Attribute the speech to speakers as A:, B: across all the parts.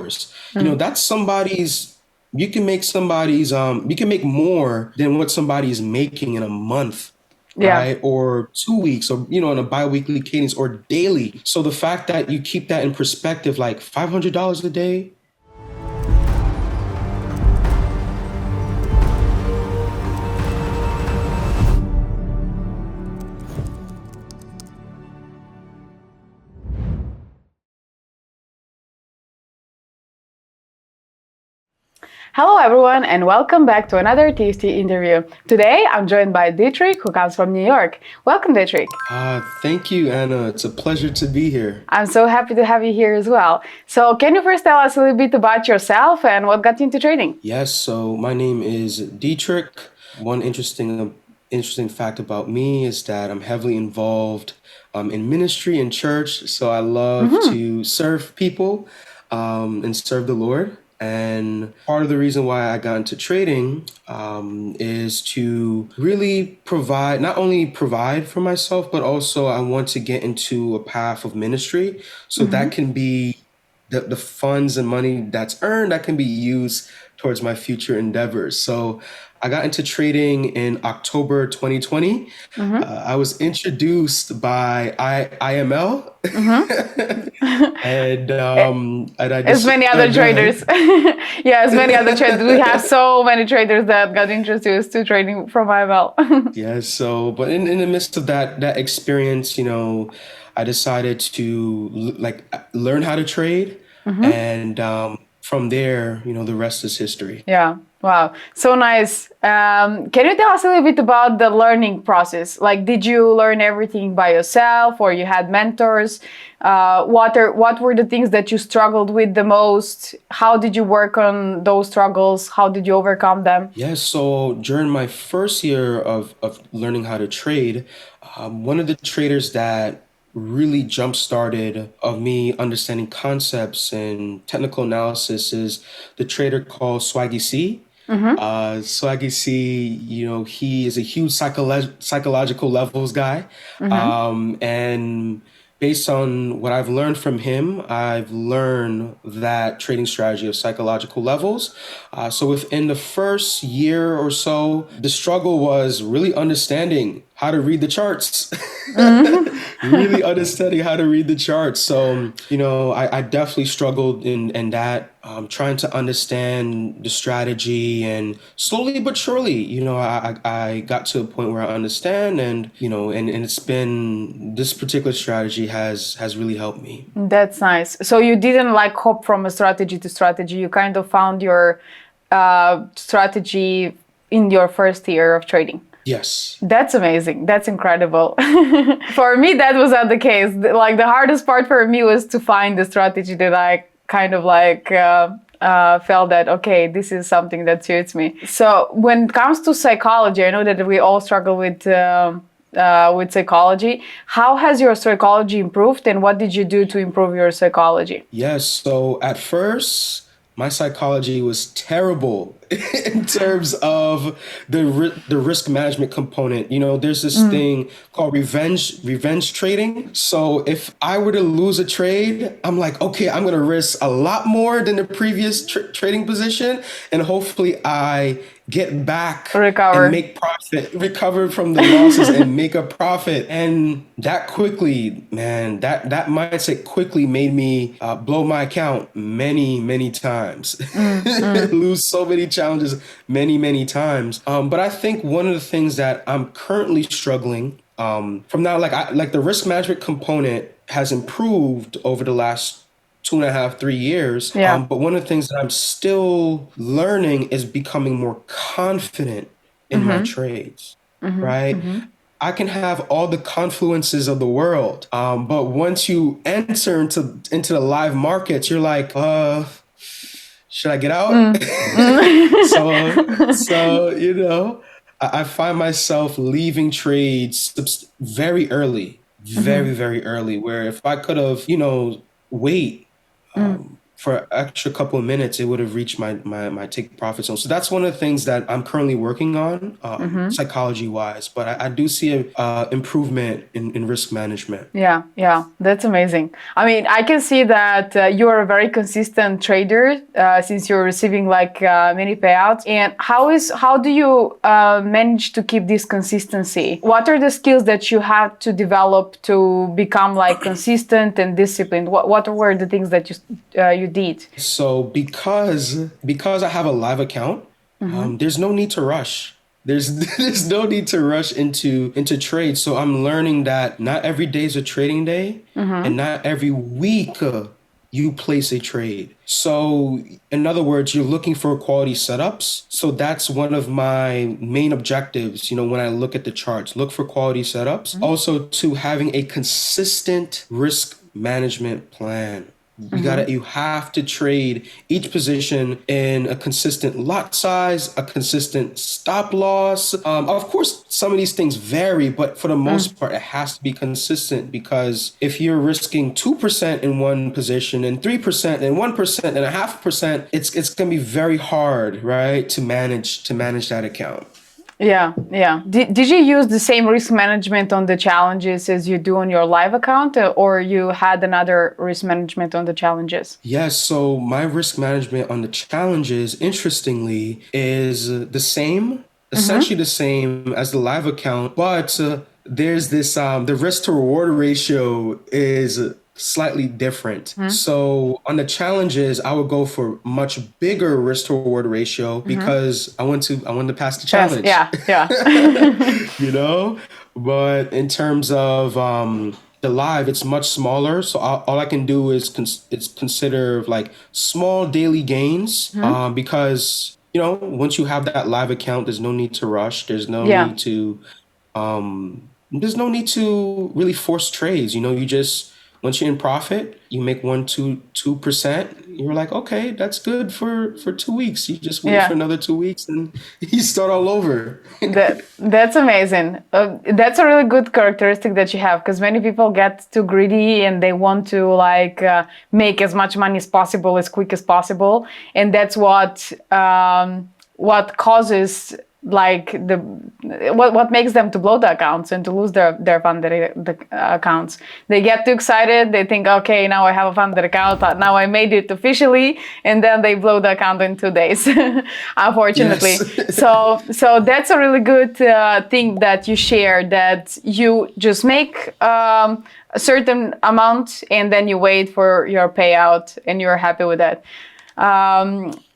A: $500. That's you can make you can make more than what somebody is making in a month,
B: Yeah.
A: right? Or 2 weeks, or, on a biweekly cadence, or daily. So the fact that you keep that in perspective, like $500 a day.
B: Hello, everyone, and welcome back to another TFT interview. Today, I'm joined by Dietric, who comes from New York. Welcome, Dietric.
A: Thank you, Anna. It's a pleasure to be here.
B: I'm so happy to have you here as well. So, can you first tell us a little bit about yourself and what got you into trading?
A: Yes, so my name is Dietric. One interesting fact about me is that I'm heavily involved in ministry and church. So I love to serve people and serve the Lord. And part of the reason why I got into trading is to really not only provide for myself, but also I want to get into a path of ministry. So that can be the funds and money that's earned that can be used towards my future endeavors. So I got into trading in October 2020. I was introduced by IML. And I
B: As
A: just
B: many other
A: go ahead.
B: traders. Yeah, as many other traders. We have so many traders that got introduced to trading from IML.
A: Yeah, but in the midst of that experience, I decided to learn how to trade, and from there, the rest is history.
B: Yeah. Wow. So nice. Can you tell us a little bit about the learning process? Like, did you learn everything by yourself, or you had mentors? What were the things that you struggled with the most? How did you work on those struggles? How did you overcome them?
A: Yes, so during my first year of learning how to trade, one of the traders that really jump started of me understanding concepts and technical analysis is the trader called Swaggy C. Swaggy C, he is a huge psychological levels guy. And based on what I've learned from him, I've learned that trading strategy of psychological levels. So within the first year or so, the struggle was really understanding how to read the charts. Really understanding how to read the charts. So, I definitely struggled in that, trying to understand the strategy, and slowly but surely, I got to a point where I understand, and, and it's been, this particular strategy has really helped me.
B: That's nice. So you didn't like hop from a strategy to strategy. You kind of found your strategy in your first year of trading.
A: Yes.
B: That's amazing. That's incredible. For me, that was not the case. Like, the hardest part for me was to find the strategy that I kind of felt that, okay, this is something that suits me. So when it comes to psychology, I know that we all struggle with psychology. How has your psychology improved, and what did you do to improve your psychology?
A: Yes. So at first, my psychology was terrible in terms of the risk management component. There's this thing called revenge trading. So if I were to lose a trade, I'm like, okay, I'm gonna risk a lot more than the previous trading position, and hopefully I get back and make profit, recover from the losses and make a profit. And that quickly, man, that mindset quickly made me blow my account many times, lose so many challenges many times. But I think one of the things that I'm currently struggling from now, like the risk management component has improved over the last 2.5, 3 years.
B: Yeah.
A: But one of the things that I'm still learning is becoming more confident in my trades, right? I can have all the confluences of the world, but once you enter into the live markets, you're like, should I get out? So I find myself leaving trades very early, very early. Where if I could have, wait. for an extra couple of minutes, it would have reached my take profit zone. So that's one of the things that I'm currently working on,
B: Mm-hmm.
A: psychology wise. But I do see a improvement in risk management.
B: Yeah, yeah, that's amazing. I mean, I can see that you are a very consistent trader since you're receiving like many payouts. And how do you manage to keep this consistency? What are the skills that you have to develop to become like consistent and disciplined? What were the things that you did?
A: So because I have a live account,
B: Mm-hmm.
A: there's no need to rush. There's there's no need to rush into trade. So I'm learning that not every day is a trading day, and
B: Mm-hmm.
A: not every week you place a trade. So in other words, you're looking for quality setups. So that's one of my main objectives. When I look at the charts, look for quality setups. Also, to having a consistent risk management plan.
B: Mm-hmm.
A: You have to trade each position in a consistent lot size, a consistent stop loss. Of course, some of these things vary, but for the most part, it has to be consistent, because if you're risking 2% in one position and 3% and 1% and a half percent, it's gonna be very hard, right, to manage that account.
B: Yeah, yeah. Did you use the same risk management on the challenges as you do on your live account, or you had another risk management on the challenges?
A: Yes, so my risk management on the challenges, interestingly, is the same,
B: Mm-hmm.
A: essentially the same as the live account, but there's this the risk to reward ratio is slightly different. So on the challenges, I would go for much bigger risk to reward ratio
B: Mm-hmm.
A: because I wanted to pass the
B: Yes,
A: challenge.
B: yeah, yeah.
A: you know but in terms of the live, it's much smaller, so all I can do is consider like small daily gains,
B: Mhm.
A: because once you have that live account, there's no need to rush.
B: Yeah,
A: There's no need to really force trades. You just, once you're in profit, you make 2%. You're like, okay, that's good for 2 weeks. You just wait for
B: yeah.
A: another 2 weeks and you start all over.
B: That's amazing. That's a really good characteristic that you have, because many people get too greedy and they want to like make as much money as possible as quick as possible, and that's what causes like what makes them to blow the accounts and to lose their funded accounts. They get too excited. They think, okay, now I have a funded account. Now I made it officially, and then they blow the account in 2 days,
A: Yes.
B: unfortunately. So that's a really good thing that you share. That you just make a certain amount and then you wait for your payout, and you're happy with that.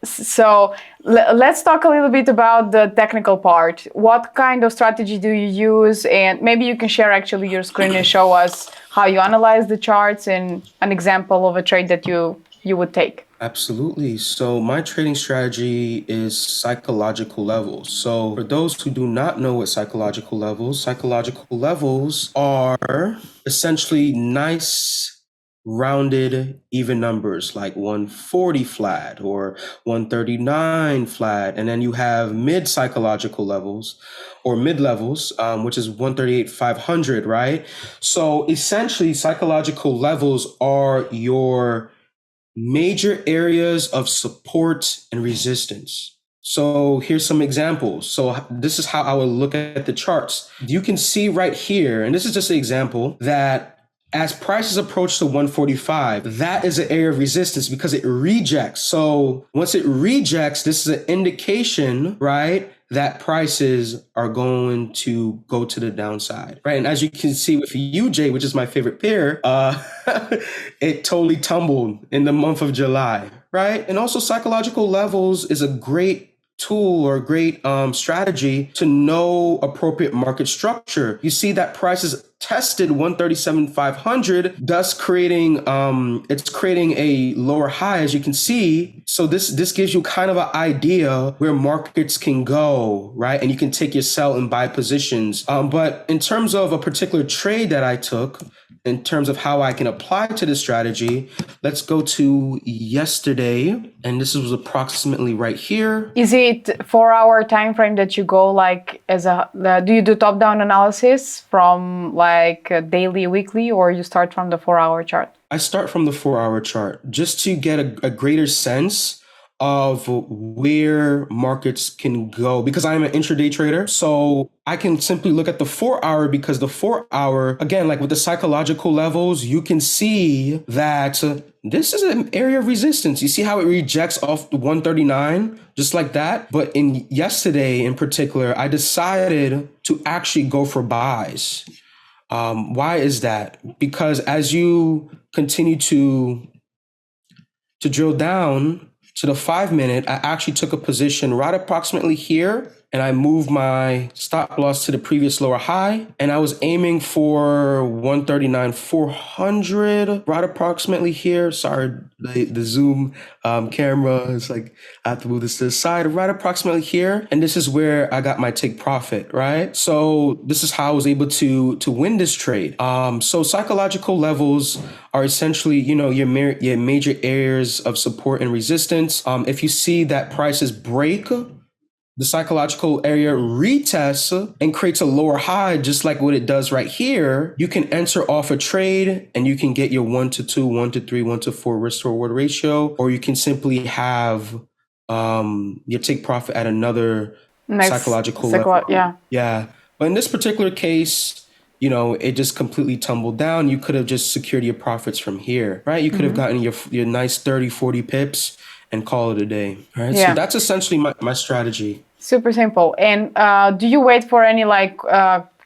B: So let's talk a little bit about the technical part. What kind of strategy do you use? And maybe you can share actually your screen and show us how you analyze the charts and an example of a trade that you would take.
A: Absolutely. So my trading strategy is psychological levels. So for those who do not know what psychological levels are essentially nice rounded even numbers like 140 flat or 139 flat. And then you have mid psychological levels or mid levels, which is 138, 500, right? So essentially psychological levels are your major areas of support and resistance. So here's some examples. So this is how I would look at the charts. You can see right here, and this is just an example, that as prices approach to 145, that is an area of resistance because it rejects. So once it rejects, this is an indication, right, that prices are going to go to the downside, right? And as you can see with UJ, which is my favorite pair, it totally tumbled in the month of July, right? And also psychological levels is a great tool or great strategy to know appropriate market structure. You see that prices tested 137,500, thus creating it's creating a lower high, as you can see. So this gives you kind of an idea where markets can go, right? And you can take your sell and buy positions. But in terms of a particular trade that I took, in terms of how I can apply to this strategy, let's go to yesterday, and this was approximately right here.
B: Is it 4 hour time frame that you go like as a? Do you do top down analysis from like daily, weekly, or you start from the 4 hour chart?
A: I start from the 4 hour chart just to get a greater sense of where markets can go because I'm an intraday trader. So I can simply look at the 4 hour because the 4 hour, again, like with the psychological levels, you can see that this is an area of resistance. You see how it rejects off the 139 just like that. But in yesterday in particular, I decided to actually go for buys. Why is that? Because as you continue to drill down to the 5 minute, I actually took a position right approximately here and I moved my stop loss to the previous lower high. And I was aiming for 139,400 right approximately here. Sorry, the zoom camera is like, I have to move this to the side right approximately here. And this is where I got my take profit, right? So this is how I was able to win this trade. So psychological levels are essentially, your major areas of support and resistance. If you see that prices break the psychological area, retests and creates a lower high, just like what it does right here, you can enter off a trade and you can get your 1-2, 1-3, 1-4 risk to reward ratio, or you can simply have your take profit at another psychological level.
B: Yeah.
A: Yeah. But in this particular case, it just completely tumbled down. You could have just secured your profits from here, right? You could have gotten your nice 30, 40 pips and call it a day, right? So that's essentially my strategy.
B: Super simple. And do you wait for any like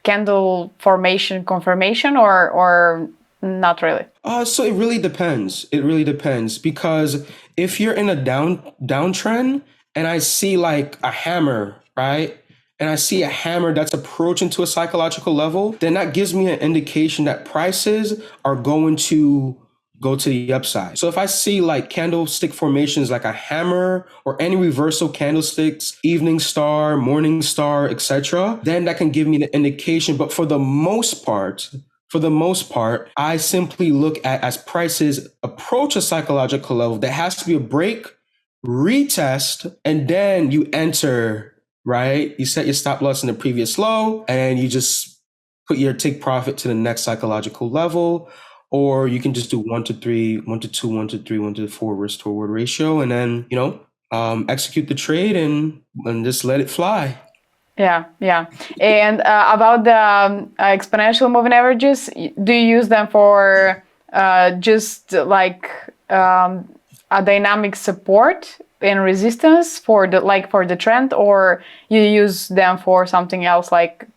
B: candle formation confirmation or not really?
A: So it really depends. It really depends because if you're in a downtrend and I see like a hammer, right? And I see a hammer that's approaching to a psychological level, then that gives me an indication that prices are going to go to the upside. So if I see like candlestick formations like a hammer or any reversal candlesticks, evening star, morning star, etc., then that can give me the indication. But for the most part, I simply look at as prices approach a psychological level, there has to be a break, retest, and then you enter, right? You set your stop loss in the previous low and you just put your take profit to the next psychological level. Or you can just do 1-3, 1-2, 1-3, 1-4 risk to reward ratio, and then execute the trade and just let it fly.
B: Yeah. And about the exponential moving averages, do you use them for just like a dynamic support and resistance for the trend, or you use them for something else like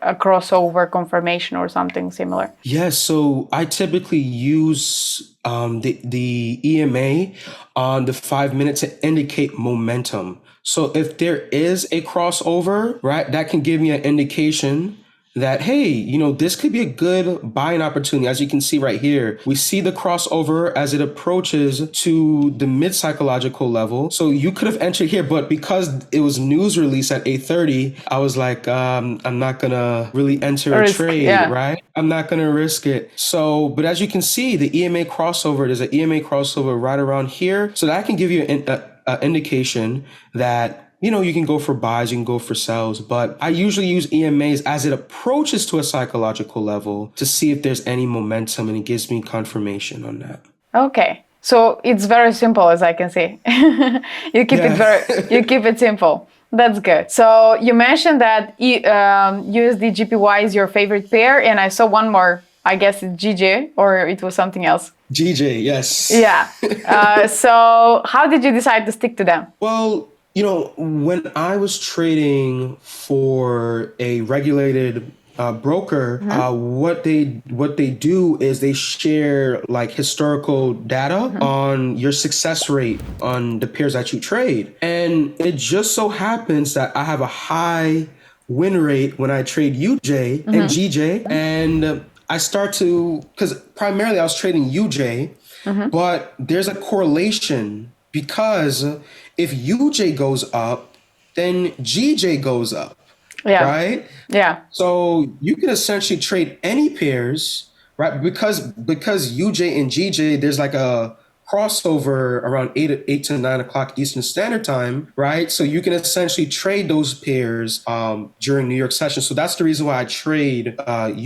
B: a crossover confirmation or something similar?
A: Yes, so I typically use the EMA on the 5 minute to indicate momentum. So if there is a crossover, right, that can give me an indication that, hey, this could be a good buying opportunity. As you can see right here, we see the crossover as it approaches to the mid psychological level. So you could have entered here, but because it was news release at 8:30, I was like, I'm not gonna really enter a trade, right? I'm not gonna risk it. So, but as you can see, the EMA crossover, there's an EMA crossover right around here. So that can give you an indication that you can go for buys, you can go for sells, but I usually use EMAs as it approaches to a psychological level to see if there's any momentum, and it gives me confirmation on that.
B: Okay. So it's very simple, as I can see. You keep it simple. That's good. So you mentioned that USD JPY is your favorite pair, and I saw one more. I guess it's GJ, or it was something else.
A: GJ, yes.
B: Yeah. So how did you decide to stick to them?
A: Well, when I was trading for a regulated broker, what they do is they share like historical data on your success rate on the pairs that you trade. And it just so happens that I have a high win rate when I trade UJ and GJ. And I start to, because primarily I was trading UJ, but there's a correlation because if UJ goes up, then GJ goes up, right?
B: Yeah.
A: So you can essentially trade any pairs, right? Because UJ and GJ, there's like a crossover around 8 to 9 o'clock Eastern Standard Time, right? So you can essentially trade those pairs during New York session. So that's the reason why I trade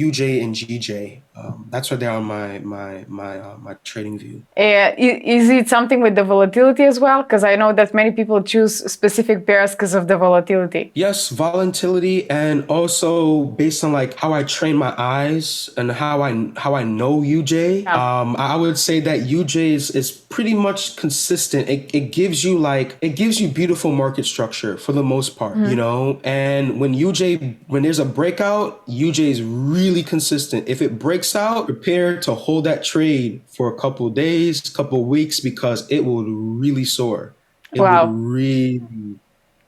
A: UJ and GJ. That's why they're on my trading view.
B: Is it something with the volatility as well? Because I know that many people choose specific pairs because of the volatility.
A: Yes, volatility, and also based on like how I train my eyes and how I know UJ.
B: Yeah.
A: I would say that UJ is pretty much consistent. It gives you beautiful market structure for the most part, you know. And when there's a breakout, UJ is really consistent. If it breaks out, prepare to hold that trade for a couple of days, couple of weeks, because it will really soar. It would
B: Wow.
A: really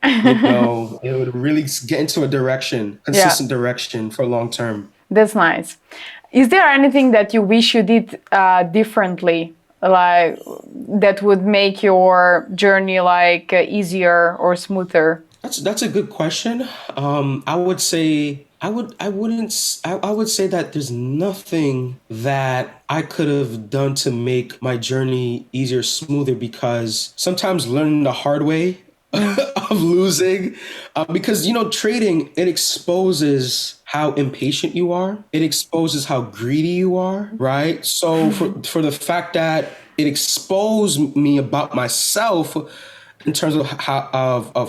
A: it would really get into a direction,
B: Yeah,
A: consistent direction for long term.
B: that's nice. Is there anything that you wish you did differently, like that would make your journey like easier or smoother?
A: That's a good question. I would say I wouldn't I would say that there's nothing that I could have done to make my journey easier, smoother, because sometimes learning the hard way of losing, because trading, it exposes how impatient you are. It exposes how greedy you are, right? So for the fact that it exposed me about myself in terms of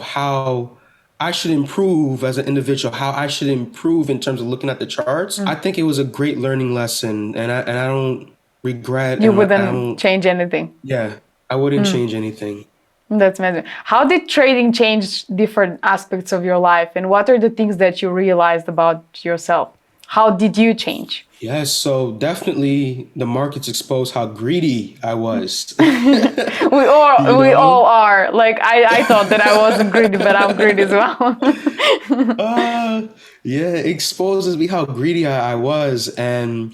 A: how I should improve as an individual, how I should improve in terms of looking at the charts. I think it was a great learning lesson, and I don't regret,
B: You
A: and I
B: wouldn't
A: don't,
B: change anything.
A: yeah, I wouldn't change anything.
B: That's amazing. How did trading change different aspects of your life, and what are the things that you realized about yourself? How did you change?
A: Yes, so definitely the markets exposed how greedy I was. You
B: We
A: know?
B: all are. Like I thought that I wasn't greedy, but I'm greedy as well.
A: Uh, yeah, it exposes me how greedy I was. And,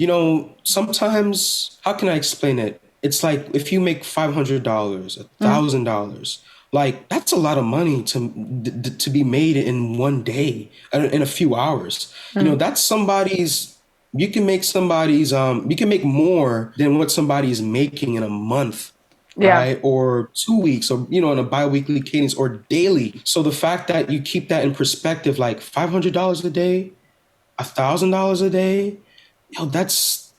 A: sometimes, how can I explain it? It's like if you make $500, $1,000, like that's a lot of money to be made in one day, in a few hours. That's you can make more than what somebody is making in a month,
B: Yeah,
A: right? Or 2 weeks, or on a bi-weekly cadence, or daily. So the fact that you keep that in perspective, like $500 a day, $1,000 a day,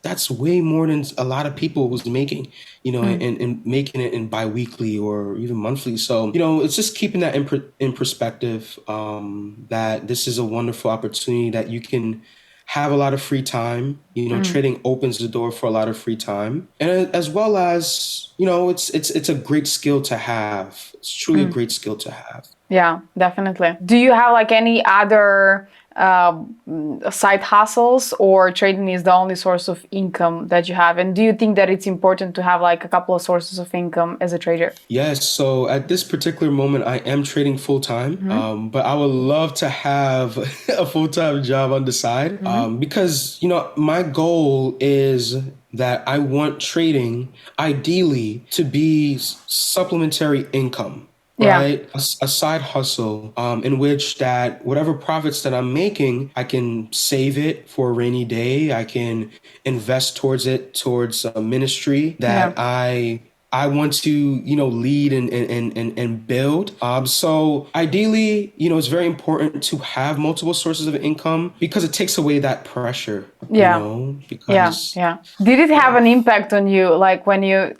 A: that's way more than a lot of people was making, and making it in bi-weekly or even monthly. So, it's just keeping that in perspective, that this is a wonderful opportunity, that you can have a lot of free time. Trading opens the door for a lot of free time. And as well as, it's a great skill to have. It's truly a great skill to have.
B: yeah, definitely. Do you have like any other side hustles, or trading is the only source of income that you have? And do you think that it's important to have like a couple of sources of income as a trader?
A: Yes, so at this particular moment, I am trading full time, but I would love to have a full time job on the side, because my goal is that I want trading ideally to be supplementary income.
B: Yeah,
A: Right, a side hustle, in which that whatever profits that I'm making, I can save it for a rainy day. I can invest towards a ministry
B: yeah,
A: that I want to, lead and build. So ideally, it's very important to have multiple sources of income, because it takes away that pressure,
B: yeah. Yeah,
A: because
B: yeah. Did it have
A: yeah.
B: an impact on you? Like when you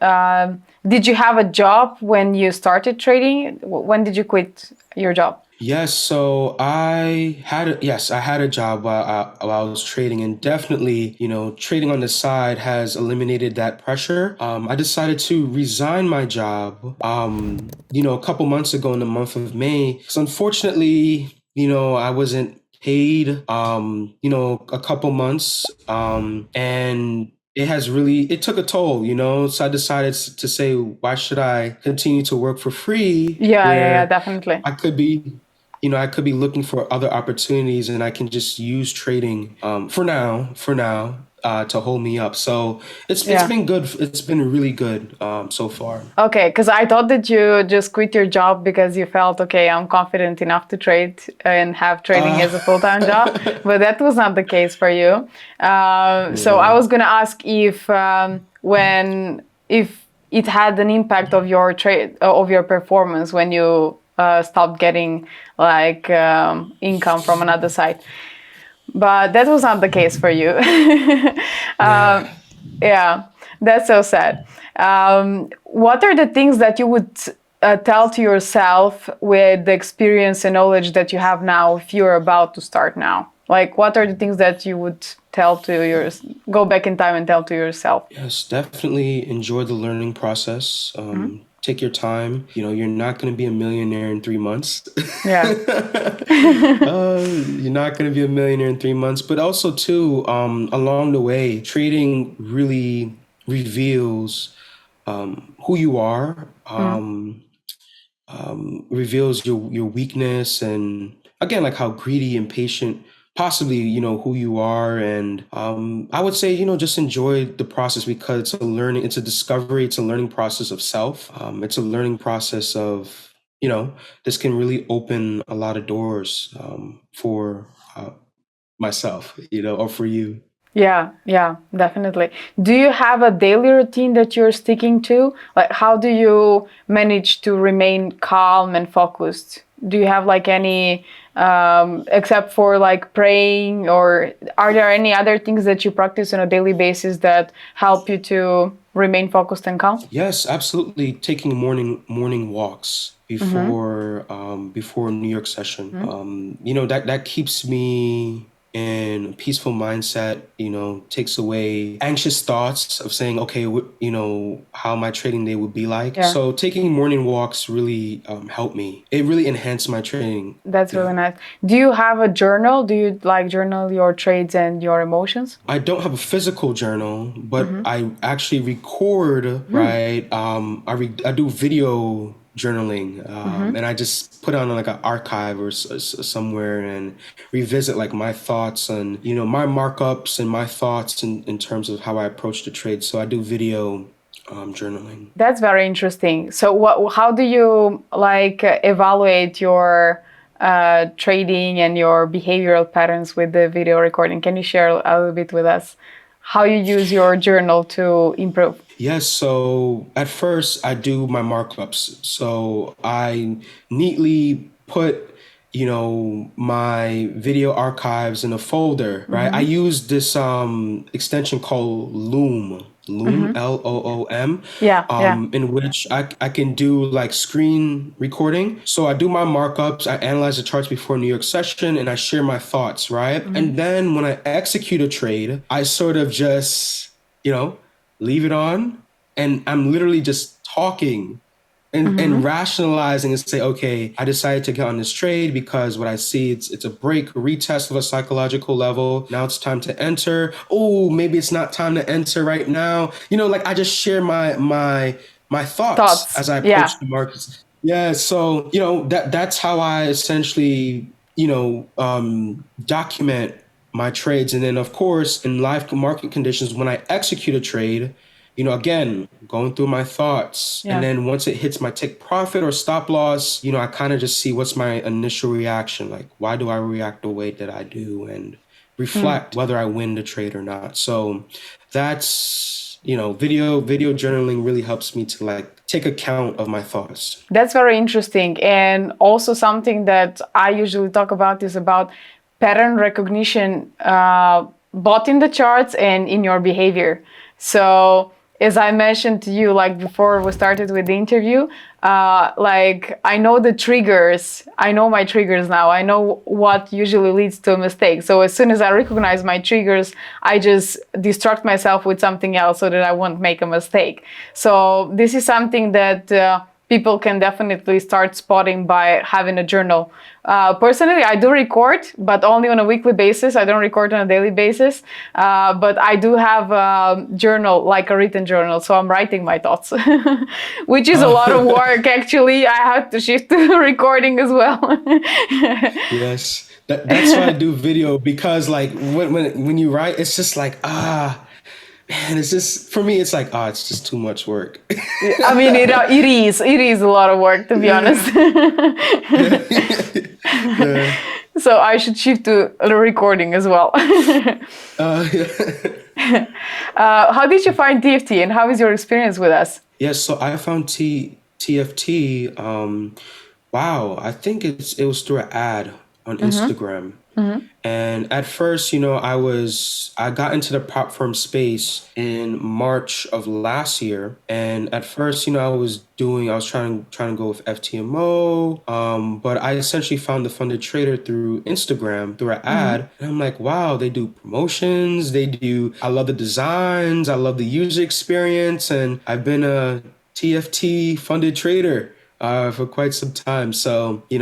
B: did you have a job when you started trading? When did you quit your job?
A: Yes, so I had a job while I was trading, and definitely, trading on the side has eliminated that pressure. I decided to resign my job, a couple months ago in the month of May. So unfortunately, I wasn't paid, a couple months, and it took a toll, so I decided to say, why should I continue to work for free
B: Yeah, yeah, yeah,
A: where
B: definitely.
A: I could be, I could be looking for other opportunities, and I can just use trading for now, to hold me up. So it's
B: Yeah.
A: been good. It's been really good so far.
B: Okay, because I thought that you just quit your job because you felt, okay, I'm confident enough to trade and have trading
A: Uh,
B: as a full-time job, but that was not the case for you. So I
A: yeah.
B: was gonna ask if if it had an impact of your trade of your performance when you stopped getting like income from another side, but that was not the case for you.
A: Yeah.
B: um, yeah, that's so sad. What are the things that you would tell to yourself with the experience and knowledge that you have now if you're about to start now? Like, what are the things that you would tell to go back in time and tell to yourself?
A: Yes, definitely enjoy the learning process.
B: Mhm.
A: Take your time. You're not going to be a millionaire in 3 months.
B: Yeah.
A: You're not going to be a millionaire in 3 months, but also too, along the way, trading really reveals who you are.
B: Mm.
A: Reveals your weakness, and again, like how greedy and patient possibly who you are. And I would say just enjoy the process, because it's a discovery, it's a learning process of self. It's a learning process of this can really open a lot of doors for myself, or for you.
B: Yeah, yeah, definitely. Do you have a daily routine that you're sticking to? Like, how do you manage to remain calm and focused? Do you have like any, except for like praying, or are there any other things that you practice on a daily basis that help you to remain focused and calm?
A: Yes, absolutely. Taking morning walks
B: Mm-hmm.
A: before a New York session. That keeps me in a peaceful mindset. Takes away anxious thoughts of saying, okay, how my trading day would be like.
B: Yeah.
A: So taking morning walks really helped me. It really enhanced my trading.
B: That's
A: Yeah.
B: really nice. Do you have a journal? Do you like journal your trades and your emotions?
A: I don't have a physical journal, but
B: Mm-hmm.
A: I actually record, right? I do video journaling,
B: Mm-hmm.
A: and I just put on like an archive or somewhere, and revisit like my thoughts and my markups and my thoughts in terms of how I approach the trade. So I do video journaling.
B: That's very interesting. So, how do you like evaluate your trading and your behavioral patterns with the video recording? Can you share a little bit with us how you use your journal to improve?
A: Yes, so at first I do my markups. So I neatly put, my video archives in a folder, right? I
B: Mm-hmm.
A: use this extension called Loom,
B: Mm-hmm.
A: Loom,
B: Yeah, yeah.
A: in which I can do like screen recording. So I do my markups, I analyze the charts before New York session, and I share my thoughts, right?
B: Mm-hmm.
A: And then when I execute a trade, I sort of just, you know, leave it on, and I'm literally just talking and
B: Mm-hmm.
A: rationalizing and say, okay, I decided to get on this trade because what I see, it's a break, retest of a psychological level. Now it's time to enter. Oh, maybe it's not time to enter right now. Like I just share my thoughts
B: Thoughts.
A: as I
B: Yeah.
A: approach the markets. Yeah, so that's how I essentially document my trades. And then of course in live market conditions, when I execute a trade, again, going through my thoughts. And
B: Yeah.
A: then once it hits my take profit or stop loss, I kind of just see what's my initial reaction. Like, why do I react the way that I do, and
B: Mm.
A: reflect whether I win the trade or not. So that's, video journaling really helps me to like take account of my thoughts.
B: That's very interesting. And also, something that I usually talk about is about pattern recognition, both in the charts and in your behavior. So, as I mentioned to you, like before we started with the interview, like I know the triggers. I know my triggers now. I know what usually leads to a mistake. So as soon as I recognize my triggers, I just distract myself with something else so that I won't make a mistake. So this is something that people can definitely start spotting by having a journal. Personally, I do record, but only on a weekly basis. I don't record on a daily basis. But I do have a journal, like a written journal. So I'm writing my thoughts, which is a lot of work, actually. I have to shift to recording as well.
A: Yes. That's why I do video, because like when you write, it's just like, man, it's just, for me, it's like, it's just too much work.
B: I mean, it is a lot of work, to be honest.
A: Yeah.
B: So I should shift to recording as well.
A: Yeah.
B: How did you find TFT and how is your experience with us?
A: Yes, so I found TFT. Wow, I think it was through an ad on Instagram. And at first, I got into the prop firm space in March of last year. And at first, I was trying to go with FTMO. But I essentially found the funded trader through Instagram, through an ad. And I'm like, wow, they do promotions. I love the designs. I love the user experience. And I've been a TFT funded trader for quite some time. So, I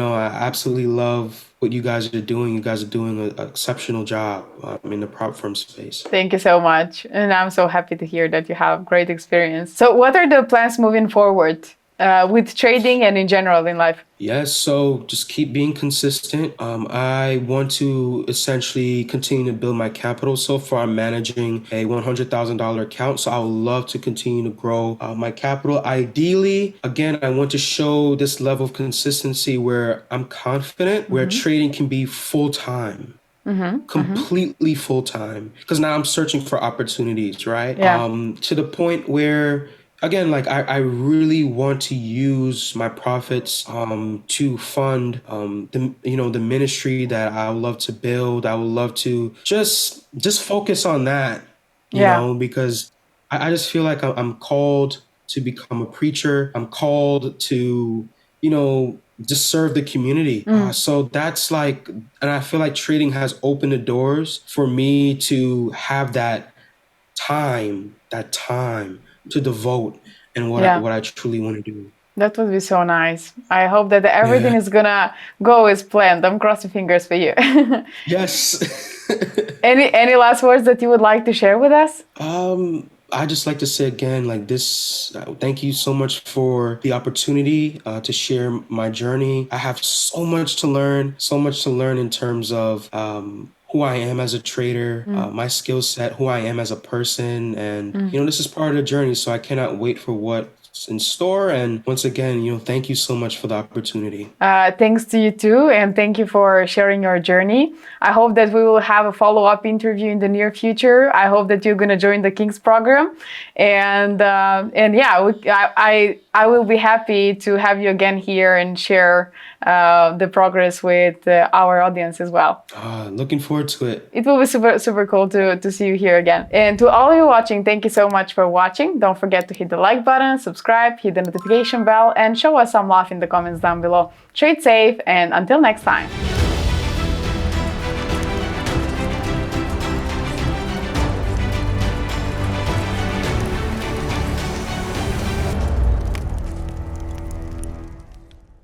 A: absolutely love what you guys are doing. You guys are doing an exceptional job in the prop firm space.
B: Thank you so much. And I'm so happy to hear that you have great experience. So what are the plans moving forward with trading and in general in life?
A: Yes, so just keep being consistent. I want to essentially continue to build my capital. So far, I'm managing a $100,000 account. So I would love to continue to grow my capital. Ideally, again, I want to show this level of consistency where I'm confident, where trading can be full time. Completely full time, because now I'm searching for opportunities, right?
B: Yeah.
A: To the point where, again, like I really want to use my profits to fund the ministry that I would love to build. I would love to just focus on that,
B: Yeah.
A: because I just feel like I'm called to become a preacher. I'm called to, just serve the community. So that's like, and I feel like trading has opened the doors for me to have that time to devote and
B: Yeah.
A: what I truly want to do.
B: That would be so nice. I hope that
A: Yeah.
B: everything is gonna go as planned. I'm crossing fingers for you.
A: Yes.
B: Any last words that you would like to share with us?
A: I just like to say again, like this, thank you so much for the opportunity to share my journey. I have so much to learn in terms of who I am as a trader, my skill set, who I am as a person. And, this is part of the journey. So I cannot wait for what's in store. And once again, thank you so much for the opportunity.
B: Thanks to you too, and thank you for sharing your journey. I hope that we will have a follow-up interview in the near future. I hope that you're gonna join the King's program, and yeah, I will be happy to have you again here and share the progress with our audience as well.
A: Looking forward to it.
B: It will be super cool to see you here again. And to all of you watching, thank you so much for watching. Don't forget to hit the like button, subscribe, hit the notification bell, and show us some love in the comments down below. Trade safe, and until next time.